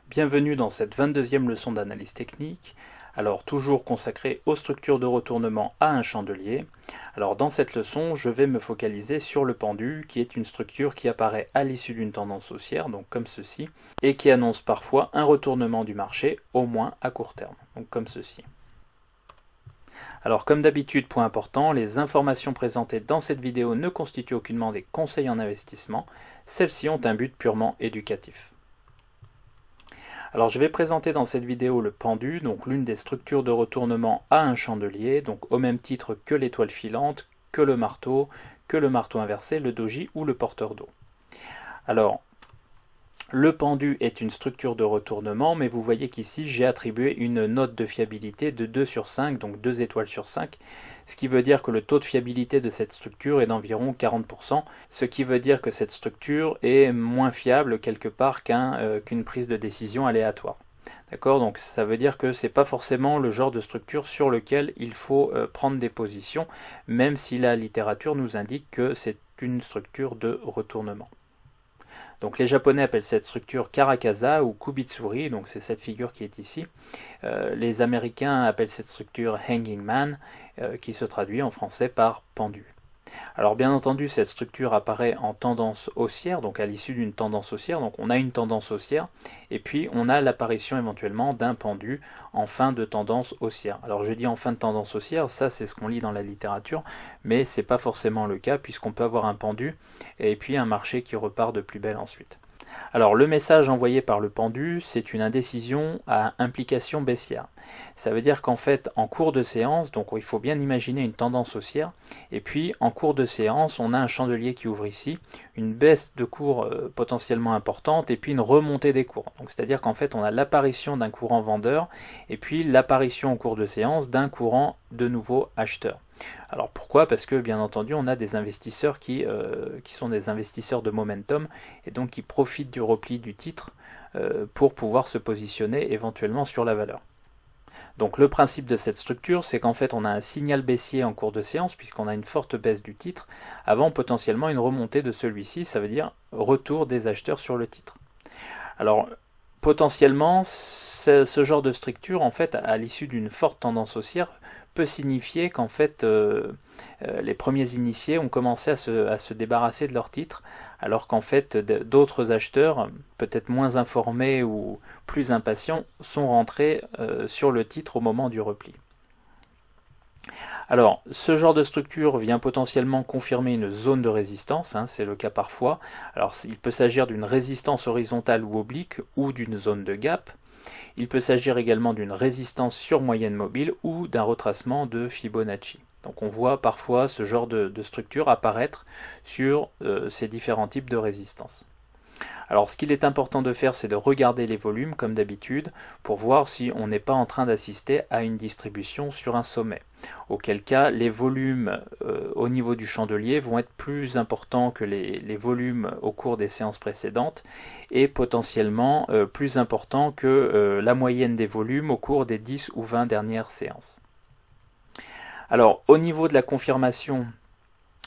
Bienvenue dans cette 22e leçon d'analyse technique, alors toujours consacrée aux structures de retournement à un chandelier. Alors dans cette leçon, je vais me focaliser sur le pendu, qui est une structure qui apparaît à l'issue d'une tendance haussière, donc comme ceci, et qui annonce parfois un retournement du marché, au moins à court terme, donc comme ceci. Alors comme d'habitude, point important, les informations présentées dans cette vidéo ne constituent aucunement des conseils en investissement, celles-ci ont un but purement éducatif. Alors je vais présenter dans cette vidéo le pendu, donc l'une des structures de retournement à un chandelier, donc au même titre que l'étoile filante, que le marteau inversé, le doji ou le porteur d'eau. Alors, le pendu est une structure de retournement, mais vous voyez qu'ici j'ai attribué une note de fiabilité de 2 sur 5, donc 2 étoiles sur 5, ce qui veut dire que le taux de fiabilité de cette structure est d'environ 40%, ce qui veut dire que cette structure est moins fiable quelque part qu'une prise de décision aléatoire. D'accord, donc ça veut dire que c'est pas forcément le genre de structure sur lequel il faut prendre des positions, même si la littérature nous indique que c'est une structure de retournement. Donc les Japonais appellent cette structure Karakaza ou Kubitsuri, donc c'est cette figure qui est ici. Les Américains appellent cette structure Hanging Man, qui se traduit en français par pendu. Alors bien entendu, cette structure apparaît en tendance haussière, donc à l'issue d'une tendance haussière, donc on a une tendance haussière, et puis on a l'apparition éventuellement d'un pendu en fin de tendance haussière. Alors je dis en fin de tendance haussière, ça c'est ce qu'on lit dans la littérature, mais c'est pas forcément le cas, puisqu'on peut avoir un pendu, et puis un marché qui repart de plus belle ensuite. Alors le message envoyé par le pendu, c'est une indécision à implication baissière. Ça veut dire qu'en fait, en cours de séance, donc il faut bien imaginer une tendance haussière, et puis en cours de séance, on a un chandelier qui ouvre ici, une baisse de cours potentiellement importante, et puis une remontée des cours. Donc c'est-à-dire qu'en fait, on a l'apparition d'un courant vendeur, et puis l'apparition au cours de séance d'un courant de nouveau acheteur. Alors pourquoi? Parce que bien entendu on a des investisseurs qui sont des investisseurs de momentum et donc qui profitent du repli du titre pour pouvoir se positionner éventuellement sur la valeur. Donc le principe de cette structure, c'est qu'en fait on a un signal baissier en cours de séance puisqu'on a une forte baisse du titre avant potentiellement une remontée de celui-ci, ça veut dire retour des acheteurs sur le titre. Alors potentiellement ce genre de structure en fait à l'issue d'une forte tendance haussière peut signifier qu'en fait les premiers initiés ont commencé à se débarrasser de leur titre, alors qu'en fait d'autres acheteurs, peut-être moins informés ou plus impatients, sont rentrés sur le titre au moment du repli. Alors, ce genre de structure vient potentiellement confirmer une zone de résistance, c'est le cas parfois. Alors, il peut s'agir d'une résistance horizontale ou oblique, ou d'une zone de gap. Il peut s'agir également d'une résistance sur moyenne mobile ou d'un retracement de Fibonacci. Donc on voit parfois ce genre de structure apparaître sur ces différents types de résistance. Alors ce qu'il est important de faire, c'est de regarder les volumes comme d'habitude pour voir si on n'est pas en train d'assister à une distribution sur un sommet. Auquel cas les volumes au niveau du chandelier vont être plus importants que les volumes au cours des séances précédentes et potentiellement plus importants que la moyenne des volumes au cours des 10 ou 20 dernières séances. Alors au niveau de la confirmation,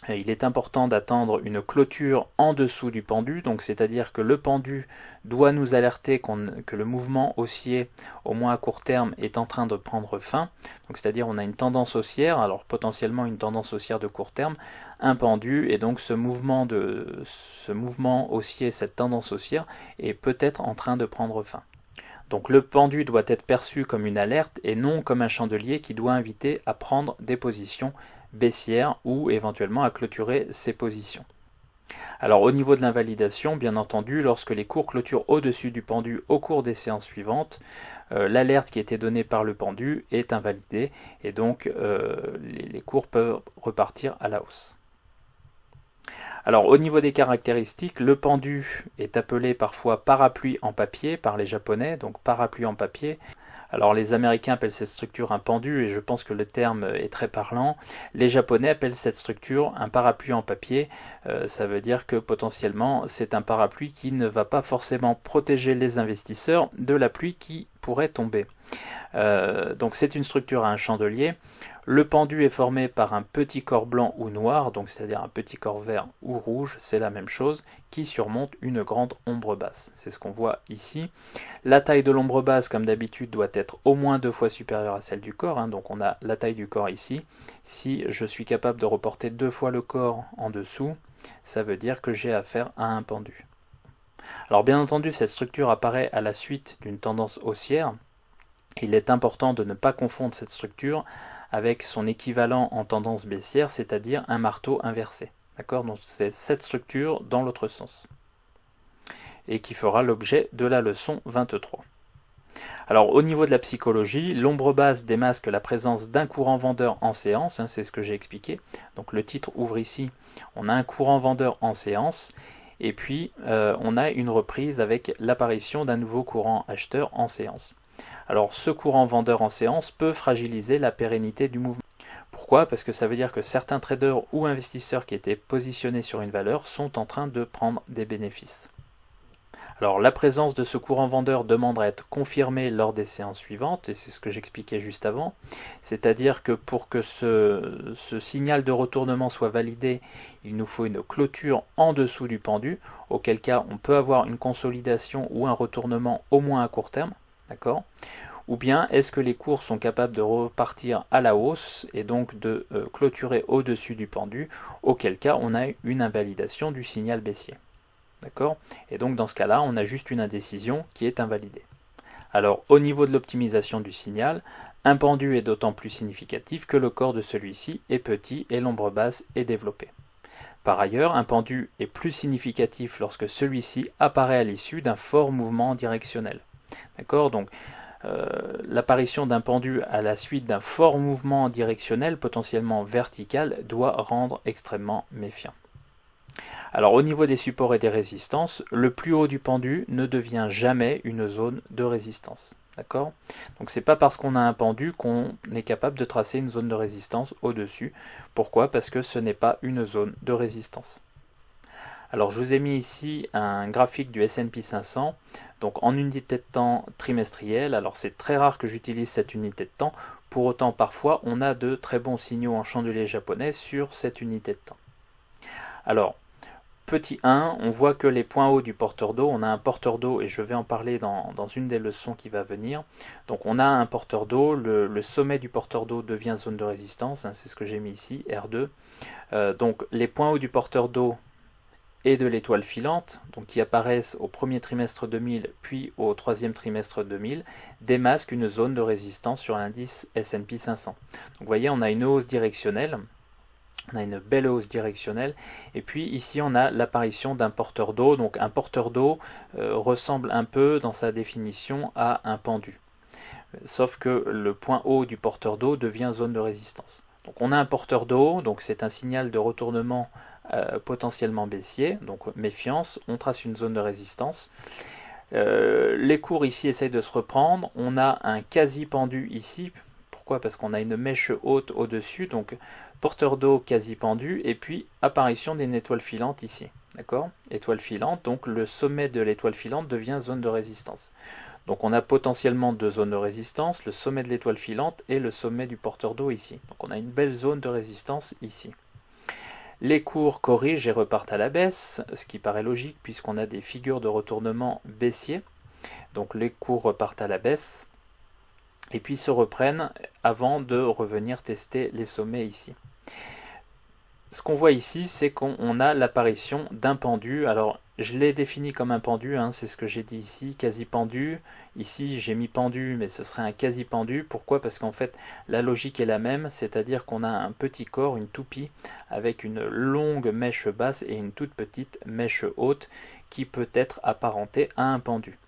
il est important d'attendre une clôture en dessous du pendu, donc c'est-à-dire que le pendu doit nous alerter que le mouvement haussier, au moins à court terme, est en train de prendre fin. Donc c'est-à-dire on a une tendance haussière, alors potentiellement une tendance haussière de court terme, un pendu, et donc ce mouvement haussier, cette tendance haussière, est peut-être en train de prendre fin. Donc le pendu doit être perçu comme une alerte et non comme un chandelier qui doit inviter à prendre des positions baissières ou éventuellement à clôturer ses positions. Alors au niveau de l'invalidation, bien entendu, lorsque les cours clôturent au-dessus du pendu au cours des séances suivantes, l'alerte qui a été donnée par le pendu est invalidée et donc les cours peuvent repartir à la hausse. Alors au niveau des caractéristiques, le pendu est appelé parfois parapluie en papier par les Japonais, donc parapluie en papier. Alors les Américains appellent cette structure un pendu et je pense que le terme est très parlant. Les Japonais appellent cette structure un parapluie en papier. Ça veut dire que potentiellement c'est un parapluie qui ne va pas forcément protéger les investisseurs de la pluie qui pourrait tomber. Donc c'est une structure à un chandelier. Le pendu est formé par un petit corps blanc ou noir, donc c'est-à-dire un petit corps vert ou rouge, c'est la même chose, qui surmonte une grande ombre basse. C'est ce qu'on voit ici. La taille de l'ombre basse, comme d'habitude, doit être au moins 2 fois supérieure à celle du corps, hein, donc on a la taille du corps ici. Si je suis capable de reporter 2 fois le corps en dessous, ça veut dire que j'ai affaire à un pendu. Alors bien entendu, cette structure apparaît à la suite d'une tendance haussière. Il est important de ne pas confondre cette structure avec son équivalent en tendance baissière, c'est-à-dire un marteau inversé. D'accord? Donc c'est cette structure dans l'autre sens. Et qui fera l'objet de la leçon 23. Alors au niveau de la psychologie, l'ombre basse démasque la présence d'un courant vendeur en séance, hein, c'est ce que j'ai expliqué. Donc le titre ouvre ici, on a un courant vendeur en séance, et puis on a une reprise avec l'apparition d'un nouveau courant acheteur en séance. Alors ce courant vendeur en séance peut fragiliser la pérennité du mouvement. Pourquoi? Parce que ça veut dire que certains traders ou investisseurs qui étaient positionnés sur une valeur sont en train de prendre des bénéfices. Alors la présence de ce courant vendeur demande à être confirmée lors des séances suivantes, et c'est ce que j'expliquais juste avant, c'est-à-dire que pour que ce signal de retournement soit validé, il nous faut une clôture en dessous du pendu, auquel cas on peut avoir une consolidation ou un retournement au moins à court terme. D'accord? Ou bien est-ce que les cours sont capables de repartir à la hausse et donc de clôturer au-dessus du pendu, auquel cas on a une invalidation du signal baissier. D'accord? Et donc dans ce cas-là, on a juste une indécision qui est invalidée. Alors au niveau de l'optimisation du signal, un pendu est d'autant plus significatif que le corps de celui-ci est petit et l'ombre basse est développée. Par ailleurs, un pendu est plus significatif lorsque celui-ci apparaît à l'issue d'un fort mouvement directionnel. D'accord? Donc l'apparition d'un pendu à la suite d'un fort mouvement directionnel, potentiellement vertical, doit rendre extrêmement méfiant. Alors au niveau des supports et des résistances, le plus haut du pendu ne devient jamais une zone de résistance. D'accord? Donc c'est pas parce qu'on a un pendu qu'on est capable de tracer une zone de résistance au-dessus. Pourquoi? Parce que ce n'est pas une zone de résistance. Alors je vous ai mis ici un graphique du S&P 500, donc en unité de temps trimestrielle. Alors c'est très rare que j'utilise cette unité de temps, pour autant parfois on a de très bons signaux en chandelier japonais sur cette unité de temps. Alors, petit 1, on voit que les points hauts du porteur d'eau, on a un porteur d'eau et je vais en parler dans une des leçons qui va venir. Donc on a un porteur d'eau, le sommet du porteur d'eau devient zone de résistance, hein, c'est ce que j'ai mis ici, R2. Donc les points hauts du porteur d'eau et de l'étoile filante, donc qui apparaissent au premier trimestre 2000 puis au troisième trimestre 2000, démasquent une zone de résistance sur l'indice S&P 500. Donc vous voyez, on a une hausse directionnelle, on a une belle hausse directionnelle, et puis ici on a l'apparition d'un porteur d'eau. Donc un porteur d'eau ressemble un peu dans sa définition à un pendu, sauf que le point haut du porteur d'eau devient zone de résistance. Donc on a un porteur d'eau, donc c'est un signal de retournement potentiellement baissier, donc méfiance, on trace une zone de résistance. Les cours ici essayent de se reprendre, on a un quasi pendu ici. Pourquoi? Parce qu'on a une mèche haute au-dessus, donc porteur d'eau quasi pendu, et puis apparition d'une étoile filante ici. D'accord? Étoile filante, donc le sommet de l'étoile filante devient zone de résistance. Donc on a potentiellement deux zones de résistance, le sommet de l'étoile filante et le sommet du porteur d'eau ici. Donc on a une belle zone de résistance ici. Les cours corrigent et repartent à la baisse, ce qui paraît logique puisqu'on a des figures de retournement baissier. Donc les cours repartent à la baisse et puis se reprennent avant de revenir tester les sommets ici. Ce qu'on voit ici, c'est qu'on a l'apparition d'un pendu. Alors je l'ai défini comme un pendu, hein, c'est ce que j'ai dit ici, quasi pendu. Ici j'ai mis pendu, mais ce serait un quasi pendu. Pourquoi? Parce qu'en fait la logique est la même, c'est-à-dire qu'on a un petit corps, une toupie, avec une longue mèche basse et une toute petite mèche haute qui peut être apparentée à un pendu.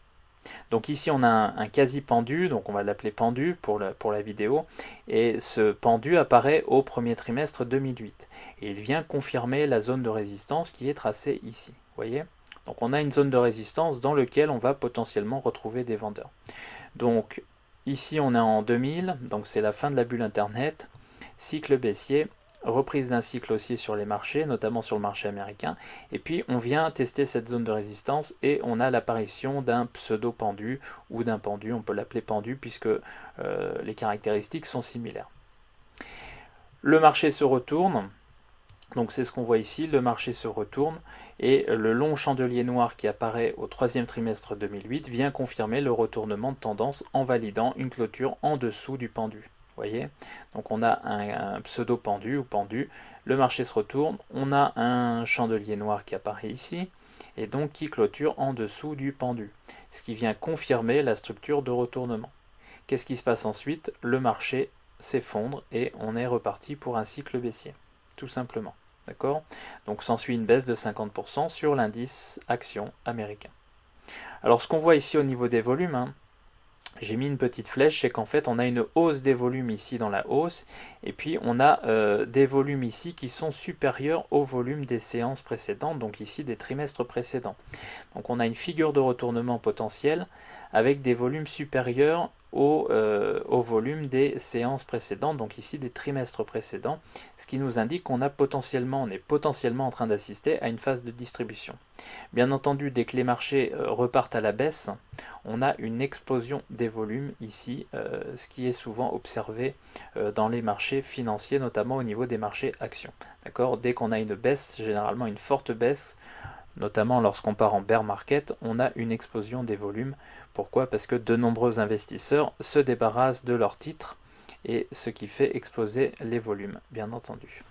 Donc ici on a un quasi pendu, donc on va l'appeler pendu pour la vidéo, et ce pendu apparaît au premier trimestre 2008 et il vient confirmer la zone de résistance qui est tracée ici. Vous voyez? Donc on a une zone de résistance dans laquelle on va potentiellement retrouver des vendeurs. Donc ici on est en 2000, donc c'est la fin de la bulle internet, cycle baissier, reprise d'un cycle haussier sur les marchés, notamment sur le marché américain, et puis on vient tester cette zone de résistance et on a l'apparition d'un pseudo-pendu ou d'un pendu, on peut l'appeler pendu puisque les caractéristiques sont similaires. Le marché se retourne, donc c'est ce qu'on voit ici, le marché se retourne et le long chandelier noir qui apparaît au troisième trimestre 2008 vient confirmer le retournement de tendance en validant une clôture en dessous du pendu. Voyez, donc on a un pseudo pendu ou pendu, le marché se retourne, on a un chandelier noir qui apparaît ici et donc qui clôture en dessous du pendu, ce qui vient confirmer la structure de retournement. Qu'est-ce qui se passe ensuite? Le marché s'effondre et on est reparti pour un cycle baissier, tout simplement. D'accord? Donc s'ensuit une baisse de 50% sur l'indice action américain. Alors ce qu'on voit ici au niveau des volumes, j'ai mis une petite flèche, c'est qu'en fait on a une hausse des volumes ici dans la hausse, et puis on a des volumes ici qui sont supérieurs au volume des séances précédentes, donc ici des trimestres précédents. Donc on a une figure de retournement potentiel avec des volumes supérieurs au volume des séances précédentes, donc ici des trimestres précédents, ce qui nous indique qu'on est potentiellement en train d'assister à une phase de distribution. Bien entendu, dès que les marchés repartent à la baisse, on a une explosion des volumes ici, ce qui est souvent observé dans les marchés financiers, notamment au niveau des marchés actions. D'accord ? Dès qu'on a une baisse, généralement une forte baisse, notamment lorsqu'on part en bear market, on a une explosion des volumes. Pourquoi? Parce que de nombreux investisseurs se débarrassent de leurs titres et ce qui fait exploser les volumes, bien entendu.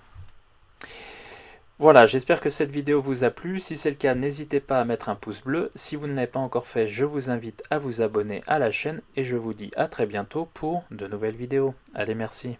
Voilà, j'espère que cette vidéo vous a plu. Si c'est le cas, n'hésitez pas à mettre un pouce bleu. Si vous ne l'avez pas encore fait, je vous invite à vous abonner à la chaîne et je vous dis à très bientôt pour de nouvelles vidéos. Allez, merci.